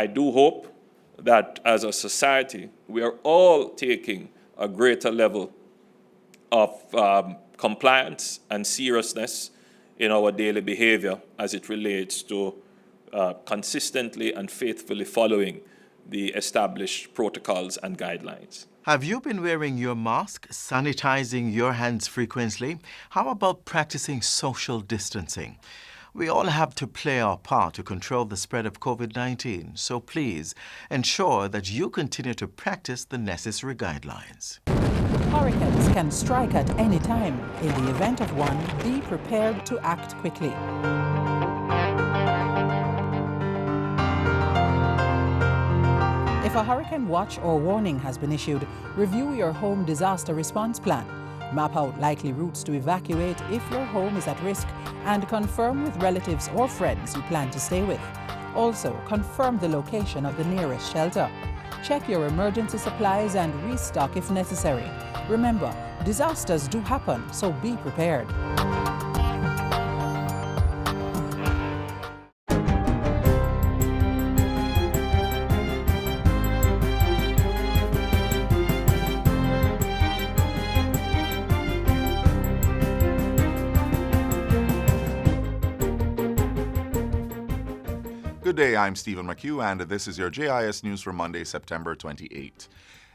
I do hope that as a society, we are all taking a greater level of compliance and seriousness in our daily behavior as it relates to consistently and faithfully following the established protocols and guidelines. Have you been wearing your mask, sanitizing your hands frequently? How about practicing social distancing? We all have to play our part to control the spread of COVID-19, so please ensure that you continue to practice the necessary guidelines. Hurricanes can strike at any time. In the event of one, be prepared to act quickly. If a hurricane watch or warning has been issued, review your home disaster response plan. Map out likely routes to evacuate if your home is at risk and confirm with relatives or friends you plan to stay with. Also, confirm the location of the nearest shelter. Check your emergency supplies and restock if necessary. Remember, disasters do happen, so be prepared. Good day, I'm Stephen McHugh, and this is your JIS News for Monday, September 28.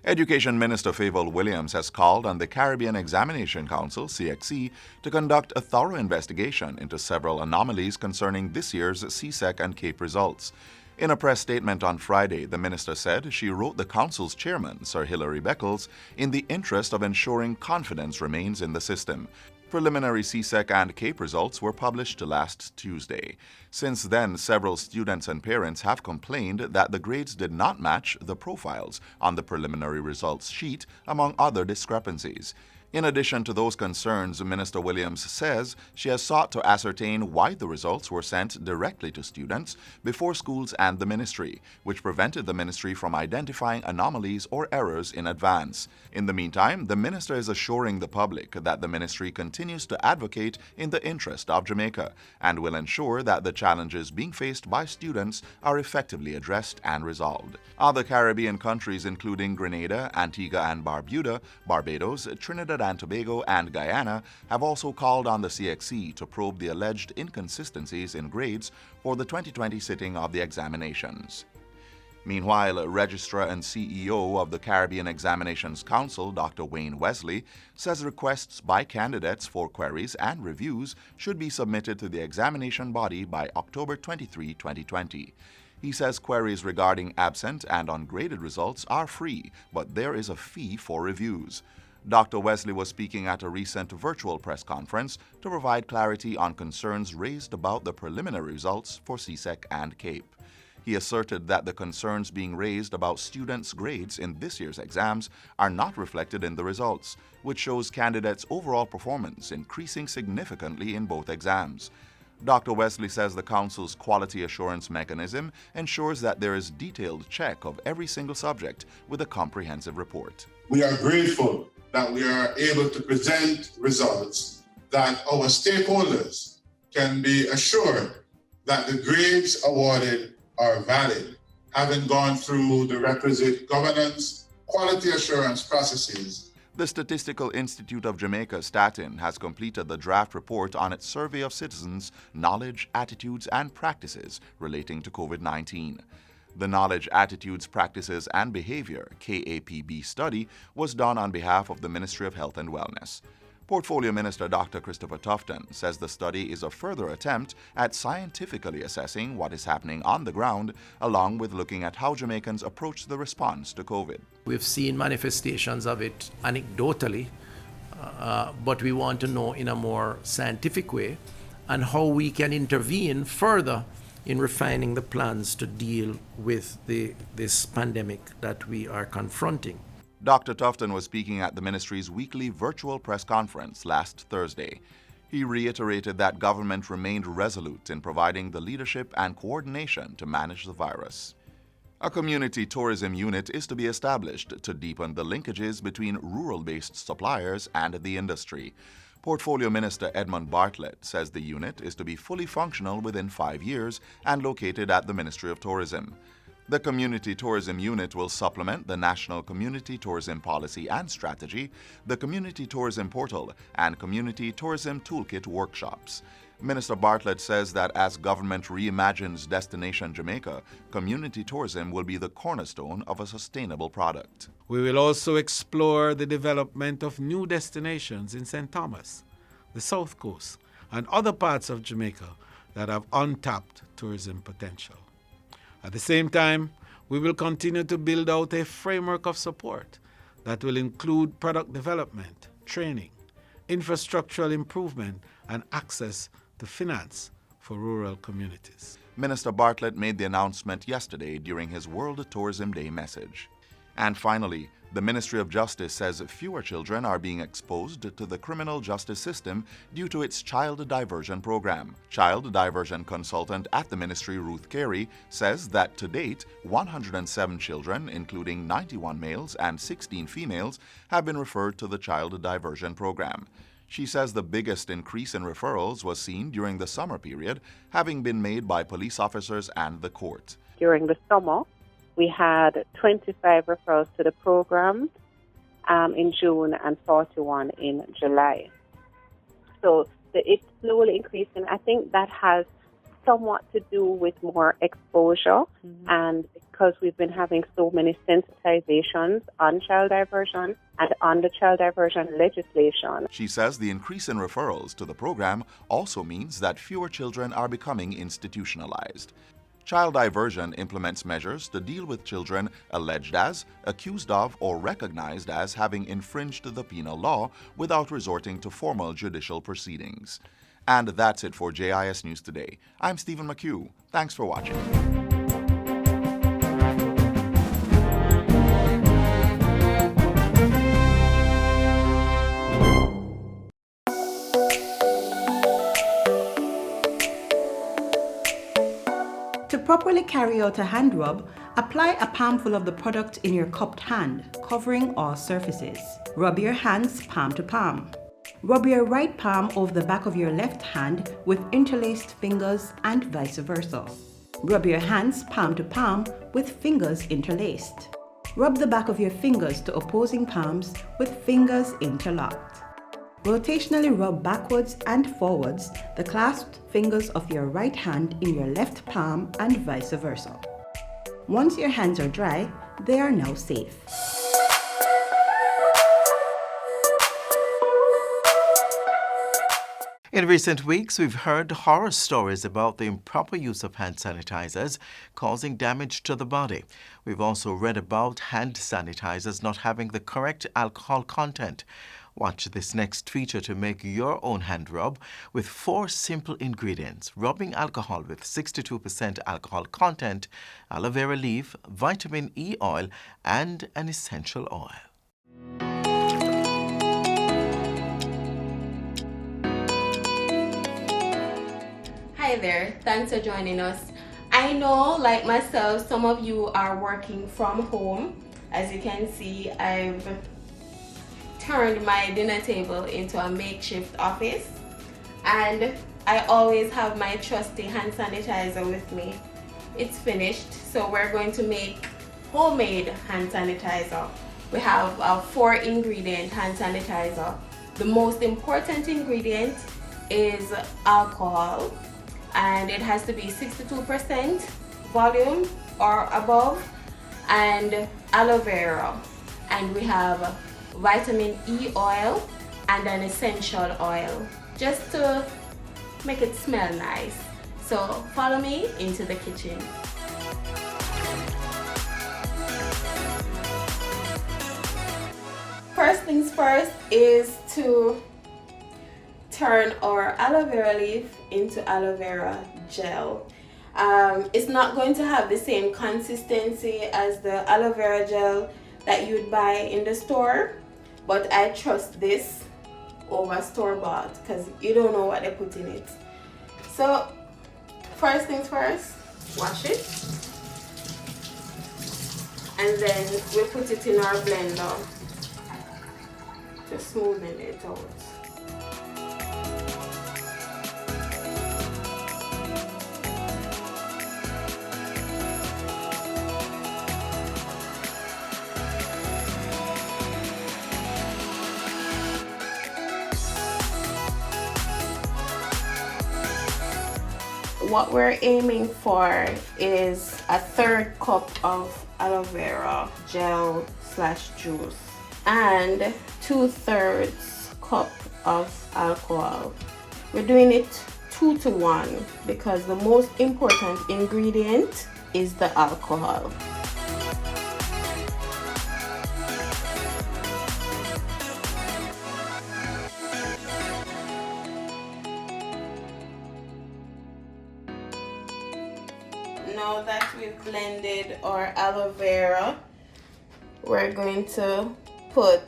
Education Minister Favour Williams has called on the Caribbean Examination Council, CXC, to conduct a thorough investigation into several anomalies concerning this year's CSEC and CAPE results. In a press statement on Friday, the minister said she wrote the council's chairman, Sir Hilary Beckles, in the interest of ensuring confidence remains in the system. Preliminary CSEC and CAPE results were published last Tuesday. Since then, several students and parents have complained that the grades did not match the profiles on the preliminary results sheet, among other discrepancies. In addition to those concerns, Minister Williams says she has sought to ascertain why the results were sent directly to students before schools and the ministry, which prevented the ministry from identifying anomalies or errors in advance. In the meantime, the minister is assuring the public that the ministry continues to advocate in the interest of Jamaica and will ensure that the challenges being faced by students are effectively addressed and resolved. Other Caribbean countries, including Grenada, Antigua and Barbuda, Barbados, Trinidad and Tobago, and Guyana, have also called on the CXC to probe the alleged inconsistencies in grades for the 2020 sitting of the examinations. Meanwhile, Registrar and CEO of the Caribbean Examinations Council, Dr. Wayne Wesley, says requests by candidates for queries and reviews should be submitted to the examination body by October 23, 2020. He says queries regarding absent and ungraded results are free, but there is a fee for reviews. Dr. Wesley was speaking at a recent virtual press conference to provide clarity on concerns raised about the preliminary results for CSEC and CAPE. He asserted that the concerns being raised about students' grades in this year's exams are not reflected in the results, which shows candidates' overall performance increasing significantly in both exams. Dr. Wesley says the Council's quality assurance mechanism ensures that there is detailed check of every single subject with a comprehensive report. We are grateful that we are able to present results that our stakeholders can be assured that the grades awarded are valid, having gone through the requisite governance, quality assurance processes. The Statistical Institute of Jamaica, Statin, has completed the draft report on its survey of citizens' knowledge, attitudes, and practices relating to COVID-19. The Knowledge, Attitudes, Practices, and Behavior (KAPB) study was done on behalf of the Ministry of Health and Wellness. Portfolio Minister Dr. Christopher Tufton says the study is a further attempt at scientifically assessing what is happening on the ground, along with looking at how Jamaicans approach the response to COVID. We've seen manifestations of it anecdotally, but we want to know in a more scientific way and how we can intervene further in refining the plans to deal with this pandemic that we are confronting. Dr. Tufton was speaking at the ministry's weekly virtual press conference last Thursday. He reiterated that government remained resolute in providing the leadership and coordination to manage the virus. A community tourism unit is to be established to deepen the linkages between rural-based suppliers and the industry. Portfolio Minister Edmund Bartlett says the unit is to be fully functional within 5 years and located at the Ministry of Tourism. The Community Tourism Unit will supplement the National Community Tourism Policy and Strategy, the Community Tourism Portal, and Community Tourism Toolkit workshops. Minister Bartlett says that as government reimagines Destination Jamaica, community tourism will be the cornerstone of a sustainable product. We will also explore the development of new destinations in St. Thomas, the South Coast, and other parts of Jamaica that have untapped tourism potential. At the same time, we will continue to build out a framework of support that will include product development, training, infrastructural improvement, and access to finance for rural communities. Minister Bartlett made the announcement yesterday during his World Tourism Day message. And finally, the Ministry of Justice says fewer children are being exposed to the criminal justice system due to its child diversion program. Child diversion consultant at the ministry, Ruth Carey, says that to date, 107 children, including 91 males and 16 females, have been referred to the child diversion program. She says the biggest increase in referrals was seen during the summer period, having been made by police officers and the court. During the summer, we had 25 referrals to the program in June and 41 in July. So it's slowly increasing. I think that has somewhat to do with more exposure, and because we've been having so many sensitizations on child diversion and on the child diversion legislation. She says the increase in referrals to the program also means that fewer children are becoming institutionalized. Child diversion implements measures to deal with children alleged as, accused of, or recognized as having infringed the penal law without resorting to formal judicial proceedings. And that's it for JIS News Today. I'm Stephen McHugh. Thanks for watching. To properly carry out a hand rub, apply a palmful of the product in your cupped hand, covering all surfaces. Rub your hands palm to palm. Rub your right palm over the back of your left hand with interlaced fingers and vice versa. Rub your hands palm to palm with fingers interlaced. Rub the back of your fingers to opposing palms with fingers interlocked. Rotationally rub backwards and forwards the clasped fingers of your right hand in your left palm and vice versa. Once your hands are dry, they are now safe. In recent weeks, we've heard horror stories about the improper use of hand sanitizers causing damage to the body. We've also read about hand sanitizers not having the correct alcohol content. Watch this next feature to make your own hand rub with 4 simple ingredients: rubbing alcohol with 62% alcohol content, aloe vera leaf, vitamin E oil, and an essential oil. Hi there, thanks for joining us. I know, like myself, some of you are working from home. As you can see, I've turned my dinner table into a makeshift office, and I always have my trusty hand sanitizer with me. It's finished, so we're going to make homemade hand sanitizer. We have a 4-ingredient hand sanitizer. The most important ingredient is alcohol, and it has to be 62% volume or above, and aloe vera, and we have vitamin E oil and an essential oil, just to make it smell nice. So follow me into the kitchen. First things first is to turn our aloe vera leaf into aloe vera gel. It's not going to have the same consistency as the aloe vera gel that you'd buy in the store, but I trust this over store-bought because you don't know what they put in it. So first things first, wash it, and then we put it in our blender to smoothen it out. what we're aiming for is a 1/3 cup of aloe vera gel / juice and 2/3 cup of alcohol. We're doing it 2 to 1 because the most important ingredient is the alcohol. Now that we've blended our aloe vera, we're going to put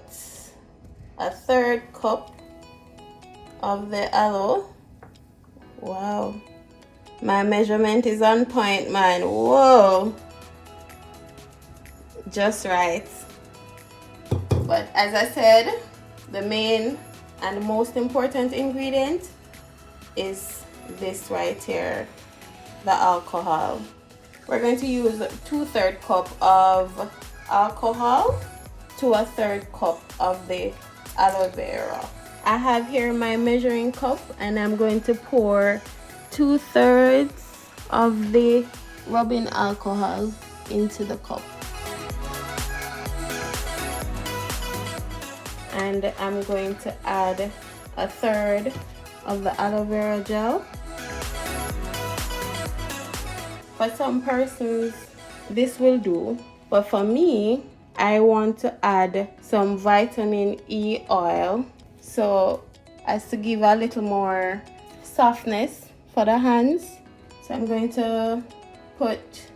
a 1/3 cup of the aloe. Wow, my measurement is on point, man. Whoa, just right. But as I said, the main and most important ingredient is this right here, the alcohol. We're going to use 2/3 cup of alcohol to a 1/3 cup of the aloe vera. I have here my measuring cup and I'm going to pour 2/3 of the rubbing alcohol into the cup. And I'm going to add a 1/3 of the aloe vera gel. For some persons, this will do, but for me, I want to add some vitamin E oil, so as to give a little more softness for the hands. So I'm going to put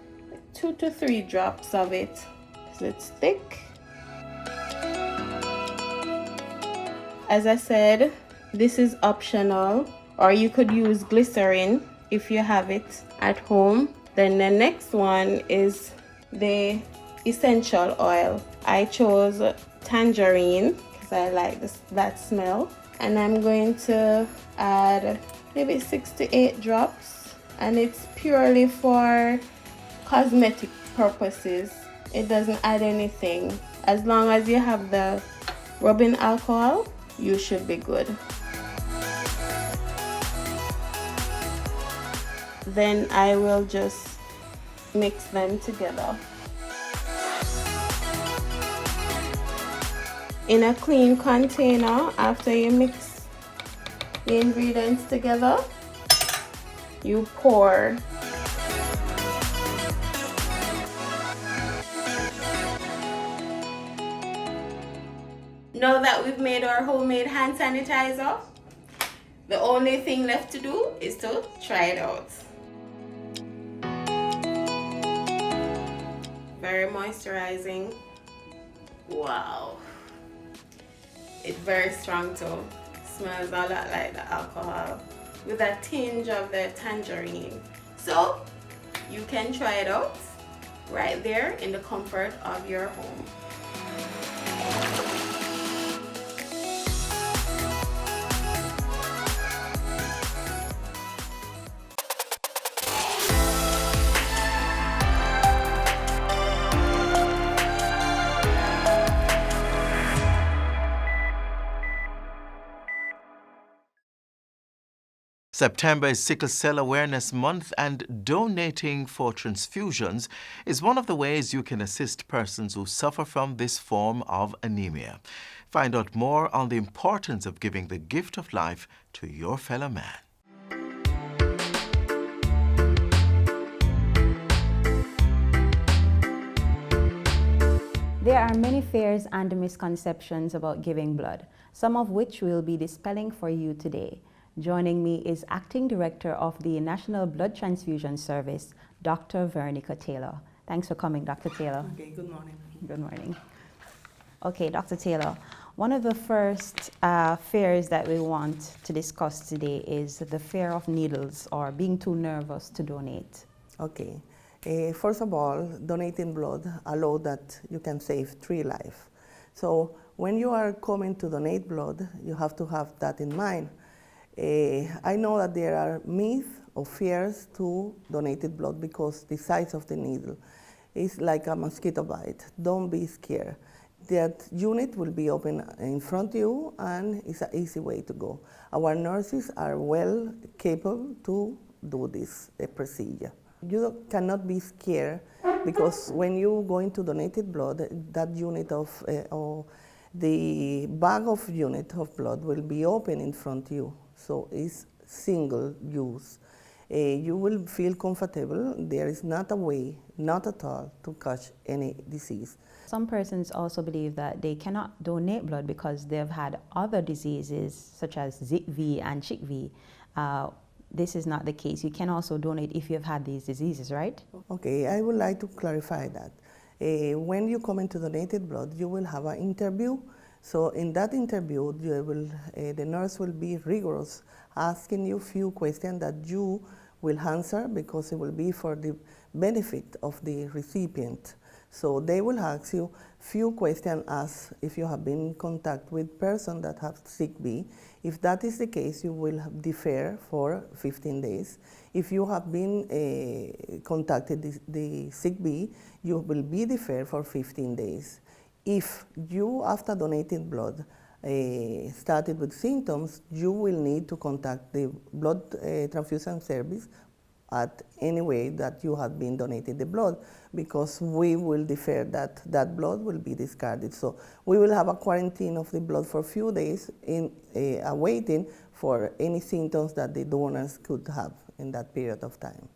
2 to 3 drops of it because it's thick. As I said, this is optional, or you could use glycerin if you have it at home. Then the next one is the essential oil. I chose tangerine because I like that smell. And I'm going to add maybe 6 to 8 drops. And it's purely for cosmetic purposes. It doesn't add anything. As long as you have the rubbing alcohol, you should be good. Then I will just mix them together. In a clean container, after you mix the ingredients together, you pour Now that we've made our homemade hand sanitizer, the only thing left to do is to try it out. Very moisturizing. Wow. It's very strong too. Smells a lot like the alcohol with a tinge of the tangerine. So you can try it out right there in the comfort of your home. September is Sickle Cell Awareness Month, and donating for transfusions is one of the ways you can assist persons who suffer from this form of anemia. Find out more on the importance of giving the gift of life to your fellow man. There are many fears and misconceptions about giving blood, some of which we'll be dispelling for you today. Joining me is Acting Director of the National Blood Transfusion Service, Dr. Veronica Taylor. Thanks for coming, Dr. Taylor. Okay, good morning. Good morning. Okay, Dr. Taylor, one of the first fears that we want to discuss today is the fear of needles or being too nervous to donate. Okay. First of all, donating blood allows that you can save 3 lives. So when you are coming to donate blood, you have to have that in mind. I know that there are myths or fears to donated blood because the size of the needle is like a mosquito bite. Don't be scared. That unit will be open in front of you, and it's an easy way to go. Our nurses are well capable to do this procedure. You cannot be scared because when you go into donated blood, that unit of, or the bag of unit of blood will be open in front of you. So it's single use. You will feel comfortable. There is not a way, not at all, to catch any disease. Some persons also believe that they cannot donate blood because they've had other diseases such as ZV and CHIKV. This is not the case. You can also donate if you've had these diseases, right? Okay, I would like to clarify that. When you come into donated blood, you will have an interview. So in that interview, the nurse will be rigorous, asking you few questions that you will answer because it will be for the benefit of the recipient. So they will ask you few questions as if you have been in contact with person that have sick B. If that is the case, you will defer for 15 days. If you have been contacted the sick B, you will be deferred for 15 days. If you, after donating blood, started with symptoms, you will need to contact the blood transfusion service at any way that you have been donated the blood, because we will defer that blood will be discarded. So we will have a quarantine of the blood for a few days in awaiting for any symptoms that the donors could have in that period of time.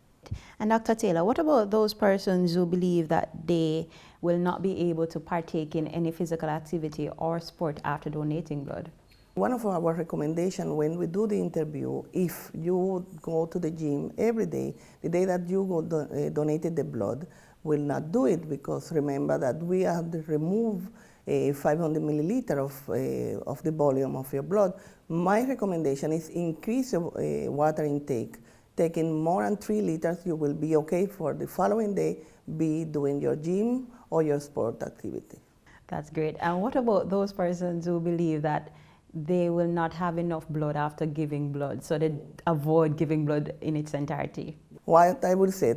And Dr. Taylor, what about those persons who believe that they will not be able to partake in any physical activity or sport after donating blood? One of our recommendations when we do the interview, if you go to the gym every day, the day that you donated the blood, will not do it, because remember that we have to remove 500 milliliters of the volume of your blood. My recommendation is increase your water intake. Taking more than 3 liters, you will be okay for the following day, be doing your gym or your sport activity. That's great. And what about those persons who believe that they will not have enough blood after giving blood, so they avoid giving blood in its entirety? What I would say,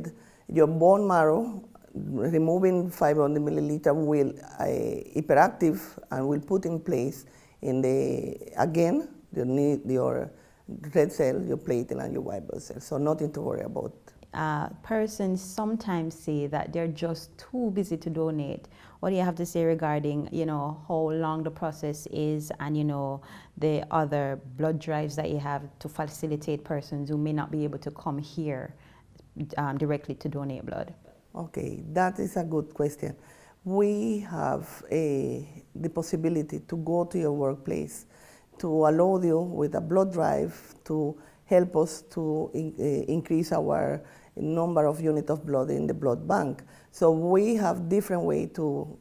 your bone marrow, removing 500 milliliters will hyperactive and will put in place in the, again, you need your red cell, your platelet, and your white blood cell. So nothing to worry about. Persons sometimes say that they're just too busy to donate. What do you have to say regarding, how long the process is and, the other blood drives that you have to facilitate persons who may not be able to come here directly to donate blood? Okay, that is a good question. We have the possibility to go to your workplace to allow you with a blood drive to help us to increase our number of units of blood in the blood bank. So we have different ways to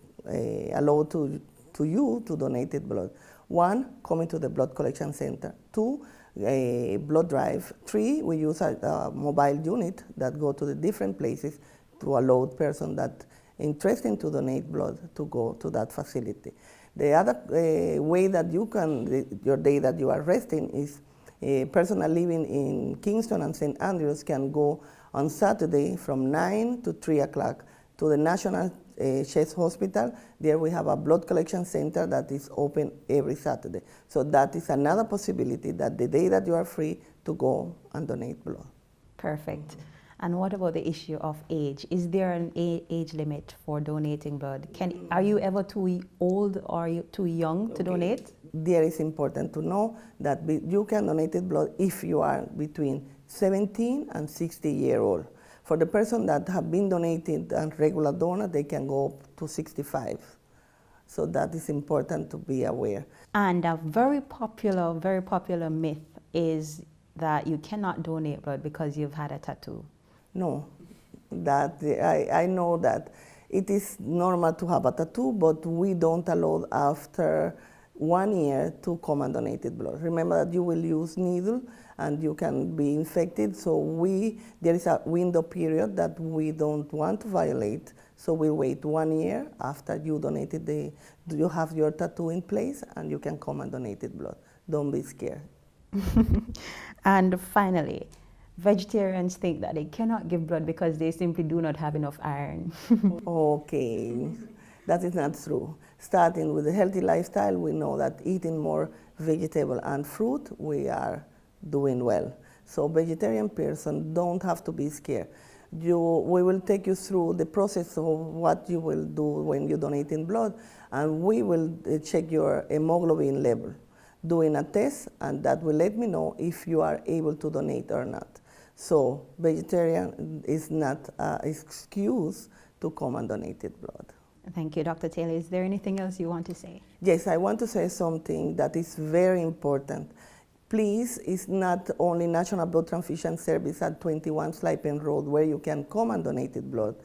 allow to you to donate blood. 1, coming to the blood collection center. 2, a blood drive. 3, we use a mobile unit that go to the different places to allow person that interested to donate blood to go to that facility. The other way that you can, your day that you are resting, is a person living in Kingston and St. Andrews can go on Saturday from 9 to 3 o'clock to the National Chest Hospital. There we have a blood collection center that is open every Saturday. So that is another possibility, that the day that you are free to go and donate blood. Perfect. And what about the issue of age? Is there an age limit for donating blood? Are you ever too old or too young to donate? There is important to know that you can donate blood if you are between 17 and 60 years old. For the person that have been donated and regular donor, they can go up to 65. So that is important to be aware. And a very popular myth is that you cannot donate blood because you've had a tattoo. No, that I know that it is normal to have a tattoo, but we don't allow after 1 year to come and donate blood. Remember that you will use needle and you can be infected, so there is a window period that we don't want to violate, so we wait 1 year after you donated you have your tattoo in place and you can come and donate blood. Don't be scared. And finally, vegetarians think that they cannot give blood because they simply do not have enough iron. Okay, that is not true. Starting with a healthy lifestyle, we know that eating more vegetable and fruit, we are doing well. So vegetarian person don't have to be scared. We will take you through the process of what you will do when you donate in blood, and we will check your hemoglobin level, doing a test, and that will let me know if you are able to donate or not. So vegetarian is not an excuse to come and donate blood. Thank you, Dr. Taylor. Is there anything else you want to say? Yes, I want to say something that is very important. Please, it's not only National Blood Transfusion Service at 21 Slipen Road where you can come and donate blood.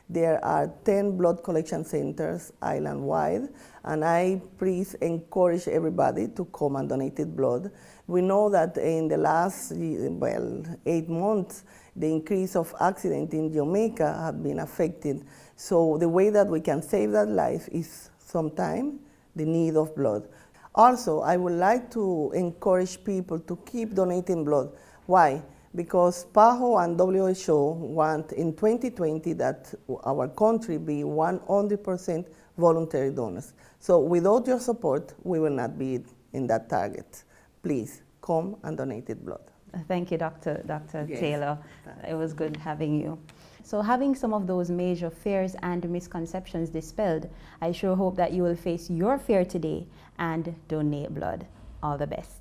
There are 10 blood collection centers island-wide, and I please encourage everybody to come and donate blood. We know that in the last, 8 months, the increase of accidents in Jamaica have been affected. So the way that we can save that life is sometimes the need of blood. Also, I would like to encourage people to keep donating blood. Why? Because PAHO and WHO want in 2020 that our country be 100% voluntary donors. So without your support, we will not be in that target. Please come and donate blood. Thank you, Dr. Yes. Taylor. It was good having you. So having some of those major fears and misconceptions dispelled, I sure hope that you will face your fear today and donate blood. All the best.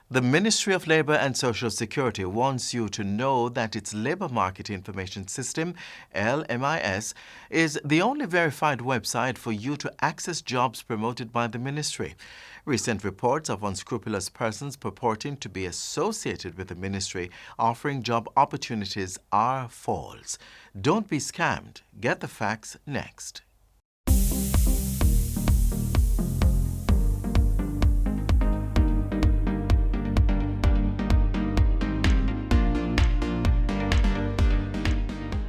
The Ministry of Labour and Social Security wants you to know that its Labour Market Information System, LMIS, is the only verified website for you to access jobs promoted by the ministry. Recent reports of unscrupulous persons purporting to be associated with the ministry offering job opportunities are false. Don't be scammed. Get the facts next.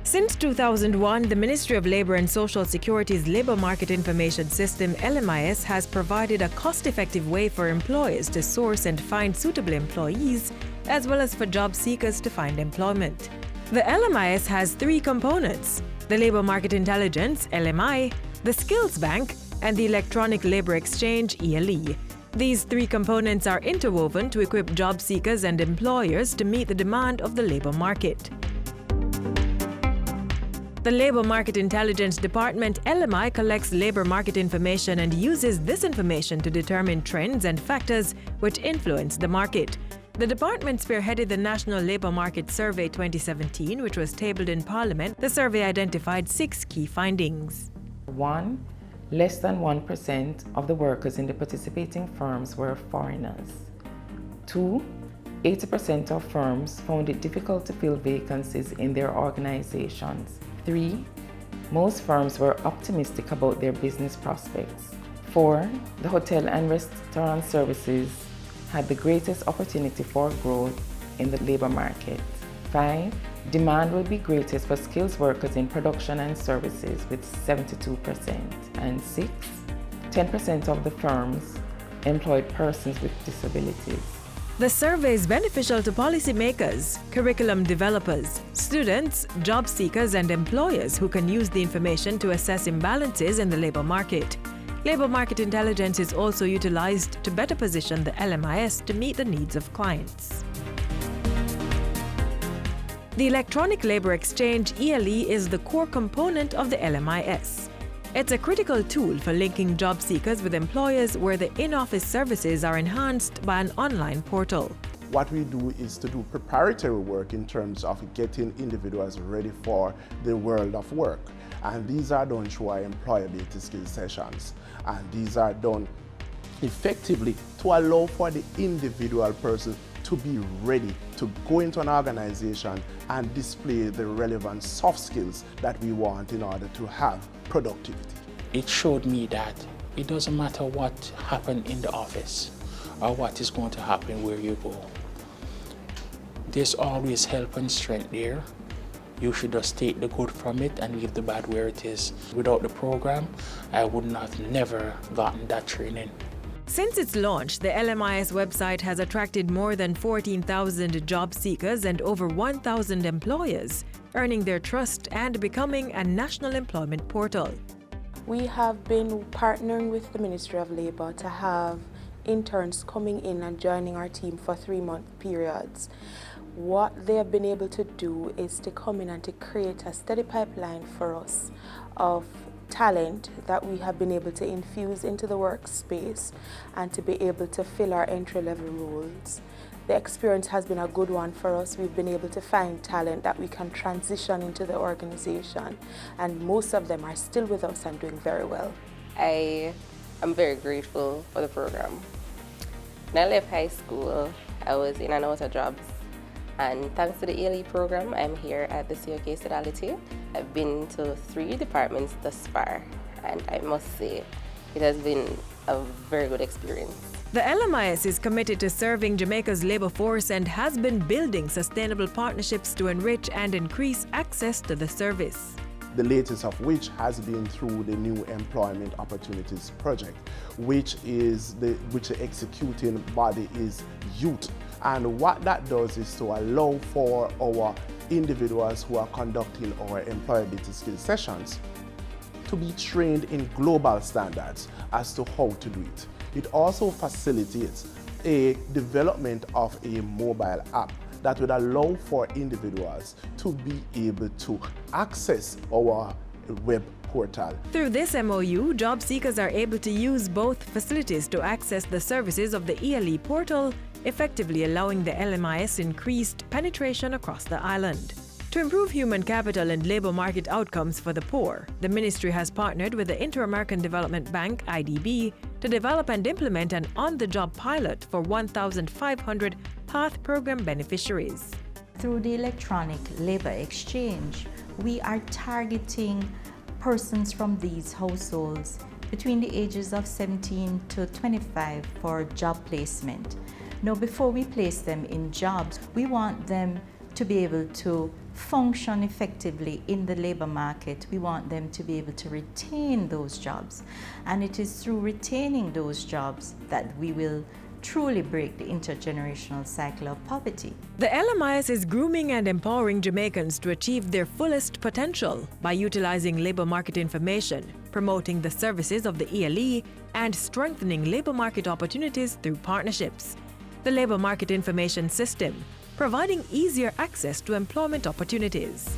Since 2001, the Ministry of Labour and Social Security's Labour Market Information System, LMIS, has provided a cost-effective way for employers to source and find suitable employees, as well as for job seekers to find employment. The LMIS has 3 components: the Labour Market Intelligence, LMI, the Skills Bank, and the Electronic Labour Exchange, ELE. These 3 components are interwoven to equip job seekers and employers to meet the demand of the labour market. The Labour Market Intelligence Department, LMI, collects labour market information and uses this information to determine trends and factors which influence the market. The department spearheaded the National Labour Market Survey 2017, which was tabled in Parliament. The survey identified 6 key findings. 1. Less than 1% of the workers in the participating firms were foreigners. 2. 80% of firms found it difficult to fill vacancies in their organizations. 3. Most firms were optimistic about their business prospects. 4. The hotel and restaurant services had the greatest opportunity for growth in the labor market. 5. Demand will be greatest for skills workers in production and services with 72%. And 6. 10% of the firms employed persons with disabilities. The survey is beneficial to policymakers, curriculum developers, students, job seekers, and employers who can use the information to assess imbalances in the labour market. Labour market intelligence is also utilized to better position the LMIS to meet the needs of clients. The Electronic Labour Exchange, ELE, is the core component of the LMIS. It's a critical tool for linking job seekers with employers where the in-office services are enhanced by an online portal. What we do is to do preparatory work in terms of getting individuals ready for the world of work. And these are done through our employability skills sessions. And these are done effectively to allow for the individual person to be ready to go into an organization and display the relevant soft skills that we want in order to have productivity. It showed me that it doesn't matter what happened in the office or what is going to happen where you go. There's always help and strength there You should just take the good from it and leave the bad where it is. Without the program, I would have never gotten that training. Since its launch, the LMIS website has attracted more than 14,000 job seekers and over 1,000 employers, earning their trust and becoming a national employment portal. We have been partnering with the Ministry of Labour to have interns coming in and joining our team for 3-month periods. What they have been able to do is to come in and to create a steady pipeline for us of talent that we have been able to infuse into the workspace and to be able to fill our entry-level roles. The experience has been a good one for us. We've been able to find talent that we can transition into the organization, and most of them are still with us and doing very well. I am very grateful for the program. When I left high school, I was in and out of jobs, and thanks to the ELE program, I'm here at the COK Fidelity. I've been to 3 departments thus far, and I must say it has been a very good experience. The LMIS is committed to serving Jamaica's labor force and has been building sustainable partnerships to enrich and increase access to the service. The latest of which has been through the New Employment Opportunities Project, which the executing body is youth. And what that does is to allow for our individuals who are conducting our employability skills sessions to be trained in global standards as to how to do it. It also facilitates a development of a mobile app that would allow for individuals to be able to access our web portal. Through this MOU, job seekers are able to use both facilities to access the services of the ELE portal, effectively allowing the LMIS increased penetration across the island. To improve human capital and labor market outcomes for the poor, the ministry has partnered with the Inter-American Development Bank, IDB, to develop and implement an on-the-job pilot for 1,500 PATH program beneficiaries. Through the electronic labor exchange, we are targeting persons from these households between the ages of 17 to 25 for job placement. Now, before we place them in jobs, we want them to be able to function effectively in the labor market. We want them to be able to retain those jobs. And it is through retaining those jobs that we will truly break the intergenerational cycle of poverty. The LMIS is grooming and empowering Jamaicans to achieve their fullest potential by utilizing labor market information, promoting the services of the ELE, and strengthening labor market opportunities through partnerships. The Labor Market Information System, providing easier access to employment opportunities.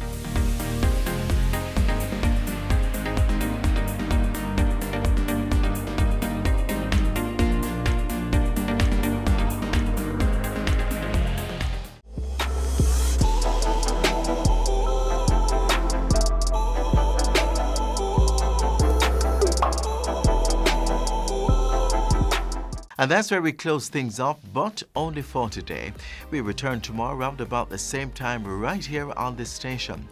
And that's where we close things off, but only for today. We return tomorrow around about the same time right here on this station.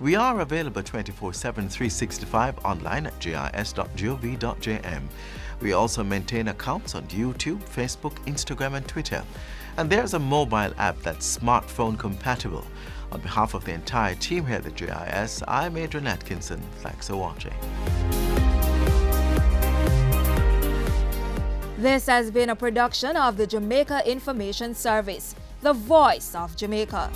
We are available 24/7, 365 online at gis.gov.jm. We also maintain accounts on YouTube, Facebook, Instagram and Twitter. And there's a mobile app that's smartphone compatible. On behalf of the entire team here at the GIS, I'm Adrian Atkinson. Thanks for watching. This has been a production of the Jamaica Information Service, the voice of Jamaica.